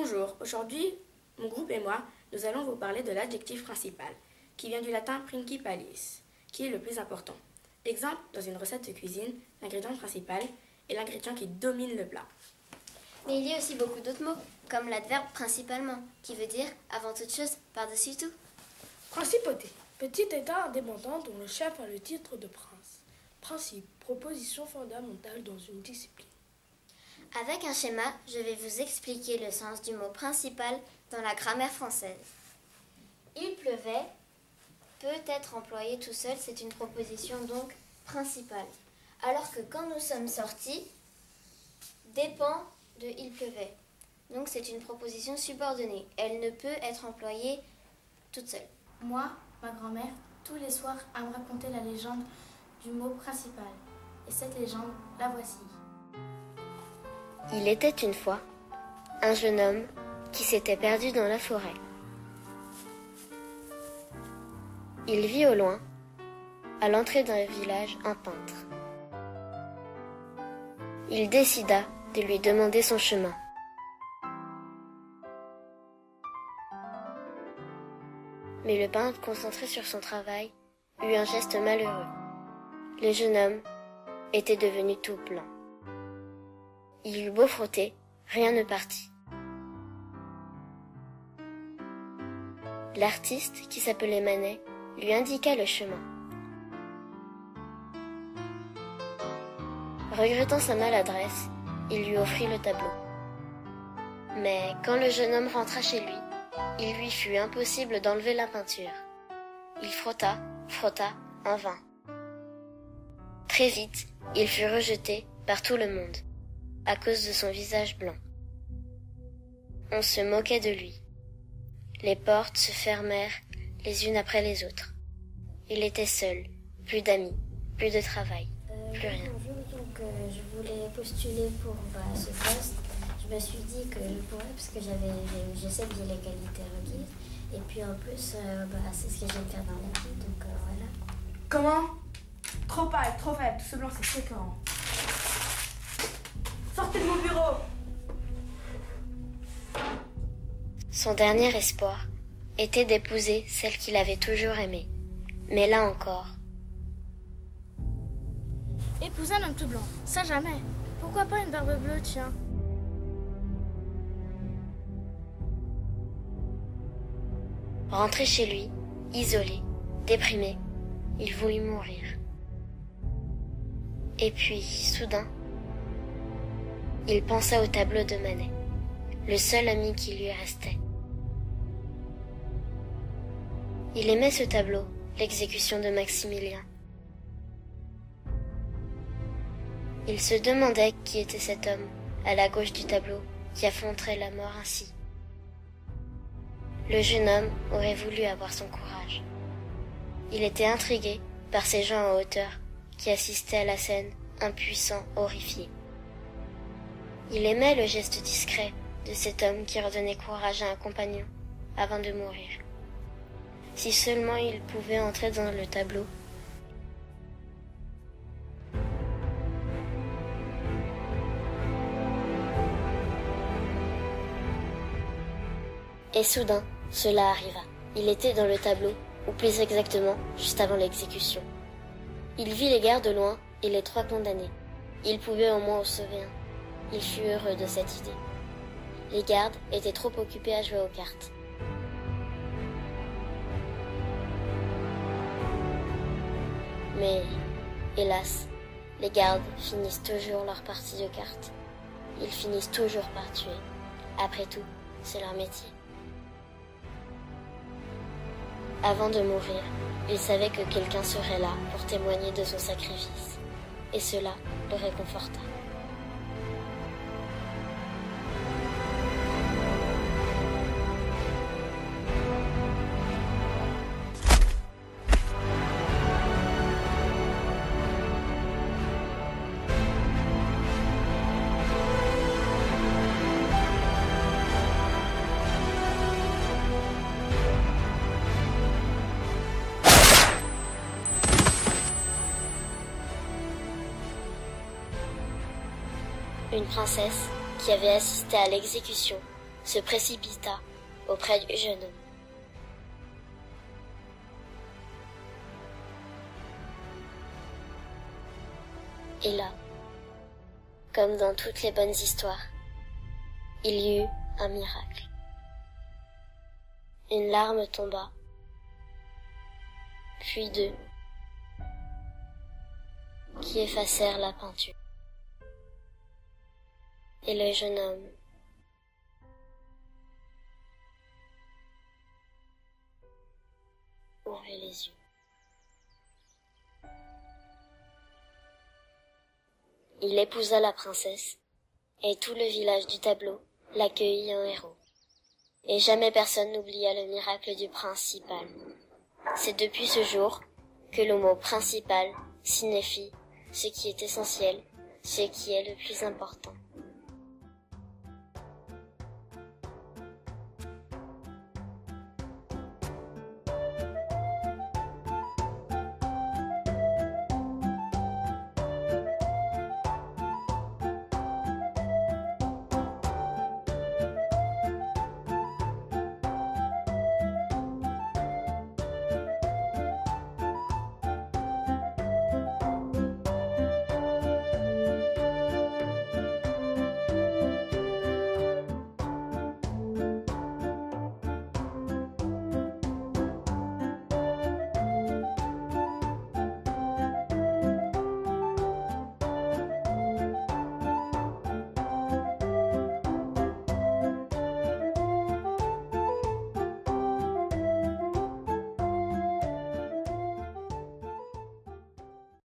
Bonjour, aujourd'hui, mon groupe et moi, nous allons vous parler de l'adjectif principal, qui vient du latin principalis, qui est le plus important. Exemple, dans une recette de cuisine, l'ingrédient principal est l'ingrédient qui domine le plat. Mais il y a aussi beaucoup d'autres mots, comme l'adverbe principalement, qui veut dire avant toute chose, par-dessus tout. Principauté, petit état indépendant dont le chef a le titre de prince. Principe, proposition fondamentale dans une discipline. Avec un schéma, je vais vous expliquer le sens du mot principal dans la grammaire française. Il pleuvait peut être employé tout seul, c'est une proposition donc principale. Alors que quand nous sommes sortis, dépend de il pleuvait. Donc c'est une proposition subordonnée. Elle ne peut être employée toute seule. Moi, ma grand-mère, tous les soirs, elle me racontait la légende du mot principal. Et cette légende, la voici. Il était une fois un jeune homme qui s'était perdu dans la forêt. Il vit au loin, à l'entrée d'un village, un peintre. Il décida de lui demander son chemin. Mais le peintre, concentré sur son travail, eut un geste malheureux. Le jeune homme était devenu tout blanc. Il eut beau frotter, rien ne partit. L'artiste, qui s'appelait Manet, lui indiqua le chemin. Regrettant sa maladresse, il lui offrit le tableau. Mais quand le jeune homme rentra chez lui, il lui fut impossible d'enlever la peinture. Il frotta, en vain. Très vite, il fut rejeté par tout le monde, à cause de son visage blanc. On se moquait de lui. Les portes se fermèrent les unes après les autres. Il était seul, plus d'amis, plus de travail, plus rien. Bonjour, donc je voulais postuler pour ce poste. Je me suis dit que je pourrais parce que je sais que j'ai les qualités requises. Et puis en plus, c'est ce que j'aime faire dans la vie, donc voilà. Comment? Trop pâle, trop faible, tout ce blanc c'est séquent. Sortez de mon bureau! Son dernier espoir était d'épouser celle qu'il avait toujours aimée. Mais là encore, Épouser un homme tout blanc, ça jamais. Pourquoi pas une barbe bleue, tiens? rentré chez lui, isolé, déprimé, il voulut mourir. Et puis, soudain, il pensa au tableau de Manet, le seul ami qui lui restait. Il aimait ce tableau, l'exécution de Maximilien. Il se demandait qui était cet homme, à la gauche du tableau, qui affronterait la mort ainsi. Le jeune homme aurait voulu avoir son courage. Il était intrigué par ces gens en hauteur qui assistaient à la scène, impuissants, horrifiés. Il aimait le geste discret de cet homme qui redonnait courage à un compagnon avant de mourir. Si seulement il pouvait entrer dans le tableau. Et soudain, cela arriva. Il était dans le tableau, ou plus exactement, juste avant l'exécution. Il vit les gardes de loin et les 3 condamnés. Il pouvait au moins en sauver un. Il fut heureux de cette idée. Les gardes étaient trop occupés à jouer aux cartes. Mais, hélas, les gardes finissent toujours leur partie de cartes. Ils finissent toujours par tuer. Après tout, c'est leur métier. Avant de mourir, il savait que quelqu'un serait là pour témoigner de son sacrifice. Et cela le réconforta. Une princesse, qui avait assisté à l'exécution, se précipita auprès du jeune homme. Et là, comme dans toutes les bonnes histoires, il y eut un miracle. Une larme tomba, puis deux, qui effacèrent la peinture. Et le jeune homme ouvrit les yeux. Il épousa la princesse, et tout le village du tableau l'accueillit en héros. Et jamais personne n'oublia le miracle du principal. C'est depuis ce jour que le mot principal signifie ce qui est essentiel, ce qui est le plus important.